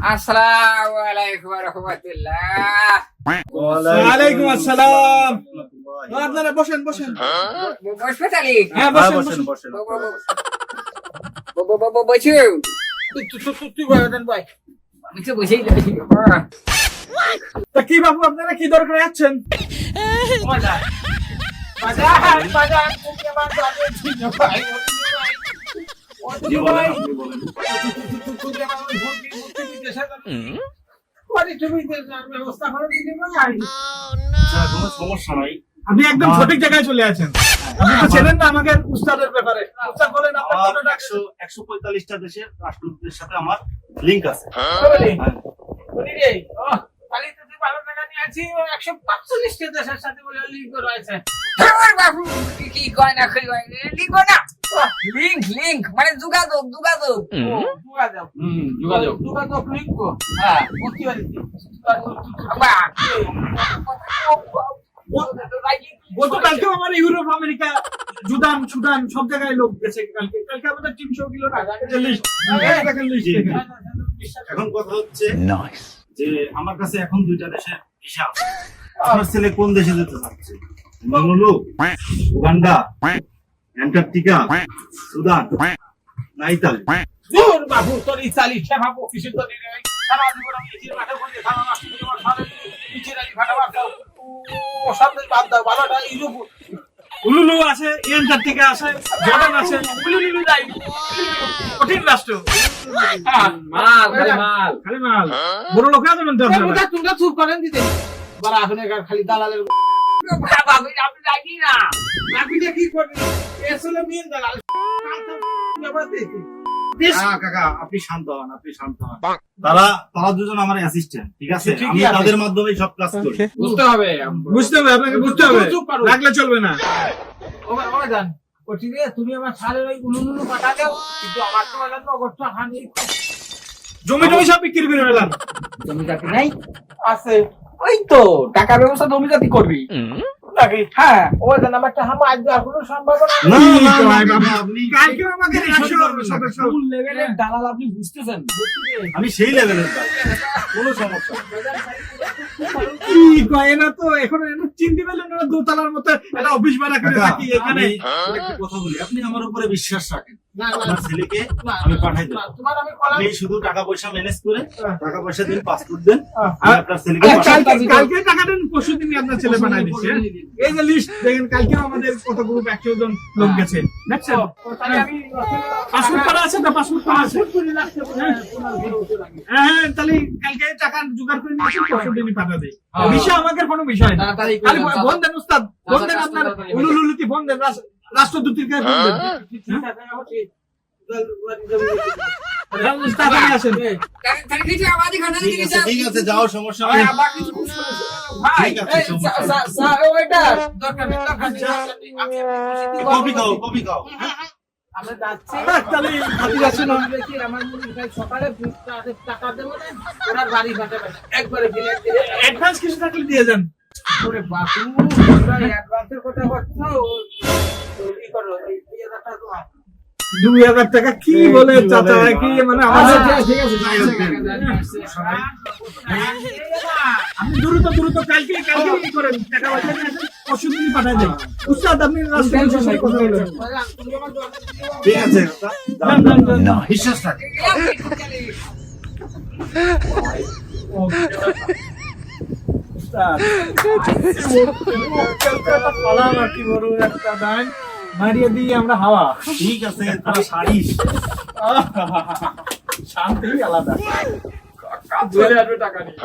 আসসালামু আলাইকুম ওয়া রাহমাতুল্লাহ। ওয়ালাইকুম আসসালাম। আপনারা বসেন বসেন। বসবে তালি? হ্যাঁ বসেন বসেন। বসু তুই বলেন ভাই। আমি তো বসেই আছি। তা কি বাবু আপনারা কি দরকার যাচ্ছেন? বাজার বাজার বাজার তুমি আমার যাবে ঠিক ভাই। জি বলেন, আপনি বলেন। আচ্ছা, কোনো সমস্যা নাই। আপনি একদম সঠিক জায়গায় চলে আছেন। আপনি তো চেনেন না আমাকে উস্তাদের ব্যাপারে। উস্তাদ বলেন আপনার আমার কতটা 145টা দেশের রাষ্ট্রদূতের সাথে আমার লিংক আছে। বলি হ্যাঁ। বলি রে ও খালি তো 12 টাকা নিয়ে আছি 145 টা দেশের সাথে বলে লিংক রয়েছে। আমার বাবু কি কয় না কই কয় লিঙ্ক না। লিঙ্ক মানে যোগাযোগ যোগাযোগ। যোগাযোগ লিংক হ্যাঁ বুঝতে পারছি। গতকালকেও আমার ইউরোপ আমেরিকা সুদান সব জায়গায় লোক গেছে। কালকে আমাদের 300 কিলো টাকা লিস্ট। জি। এখন কথা হচ্ছে যে আমার কাছে এখন 2টা দেশের ভিসা আছে। আপনার ছেলে কোন দেশে যেতে চাচ্ছে? বাংলাদেশ, উগান্ডা, অ্যান্টার্কটিকা, সুদান না ইতালি? জোর বাবু তোর ইতালি সেবা অফিসে তো দিনে সারা জীবন আমি নিজের মাঠে বসে খাওয়া নষ্ট করে আমার সারা নিচে রাখি ফাটাবার ও সামনে বাদ দাও ভালোটা ইউরোপ উলুলু আছে অ্যান্টার্কটিকা আছে জর্ডান আছে উলুলু যাই কঠিন রাষ্ট্র খালি মাল বড় লোক আছে না তোমরা চুপ করেন দিতে বড় আপনি খালি দালালের বাবু আপনি যাই না। আপনি কি করবেন এসলে মেন দালাল কাকা আপনি শান্ত হন, আপনি শান্ত হন। তারা দুজন আমার অ্যাসিস্ট্যান্ট, ঠিক আছে? আমি তাদের মাধ্যমে সব কাজ করি। বুঝতে হবে আপনাকে বুঝতে হবে রাখলে চলবে না। ও জান ওটিরে তুমি আমার সারের ওই উলুলু পাঠা দাও কিন্তু আমার তো বলেন অগস্ট হানি জমি সব বিক্রি করে ফেলাম। জমি জাতি নাই আছে ওই তো টাকা ব্যবস্থা জমি জাতি করবি নাকি হ্যাঁ ও জান আমার একটা হাম আজ আর কোনো সম্ভাবনা না, আপনি কালকে আমাকে ফুল লেভেলের দালাল আপনি বুঝতেছেন আমি সেই লেভেলের কোনো সমস্যা নেই। কি কয় না তো এখন চিনতে পারলেন না দোতলার মতো একটা অফিস ভাড়া করে থাকি এখানে একটা কথা বলি, আপনি আমার উপরে বিশ্বাস রাখেন। না আপনার ছেলেকে আমি পাঠাই দেব। তোমার আমি কলা আপনি শুধু টাকা পয়সা ম্যানেজ করে টাকা পয়সা দিন, পাসপোর্ট দেন, আমি আপনার ছেলেকে পাঠাই দেব। কালকে টাকা দেন পরশু দিনই আপনার ছেলে বানাই দিচ্ছে। এই যে লিস্ট দেখেন কালকে আমাদের কত গ্রুপ 100 জন লোক গেছে দেখছেন। পাসপোর্ট করা আছে তো পাসপোর্ট করা আছে হ্যাঁ তাহলে কালকে টাকা জোগাড় করে নিয়ে পরশু দিনই পাঠা দেই। বিষয় আমাদের কোনো বিষয় না। খালি ফোন দেন উস্তাদ, ফোন দেন আপনার উলুলুলুতি ফোন দেন রাষ্ট্রদূতের কাছে ফোন দেন। উস্তাদ আপনি আসেন। তাহলে কিছু আওয়াজ খানা ঠিক আছে, ঠিক আছে, যাও, সমস্যা নেই। আবার কিছু খুশ ঠিক আছে, সমস্যা নেই। ওইটা কফি খাও, কফি খাও। আমরা যাচ্ছি তাহলে হাতি যাচ্ছে না আমার সকালে টাকা দেবো না ওনার বাড়ি পাঠাবেন একবারে দিলে অ্যাডভান্স কিছু থাকলে দিয়ে যান। ওরে বাপু অ্যাডভান্সের কথা বলছো কি করো এই 2000 টাকা কি বলে চাচা কি মানে আমাদের ঠিক আছে আপনি দ্রুত কালকে কি করেন টাকা পয়সা নিয়ে আসেন পরশু দিনই পাঠাই দেন। উস্তাদ আপনি রাষ্ট্রপতির সাথে কথা বলেন। ঠিক আছে, বিশ্বাস রাখেন। মারিয়ে দিই আমরা হাওয়া ঠিক আছে, তারা সারিস শান্তি আলাদা টাকা নিয়ে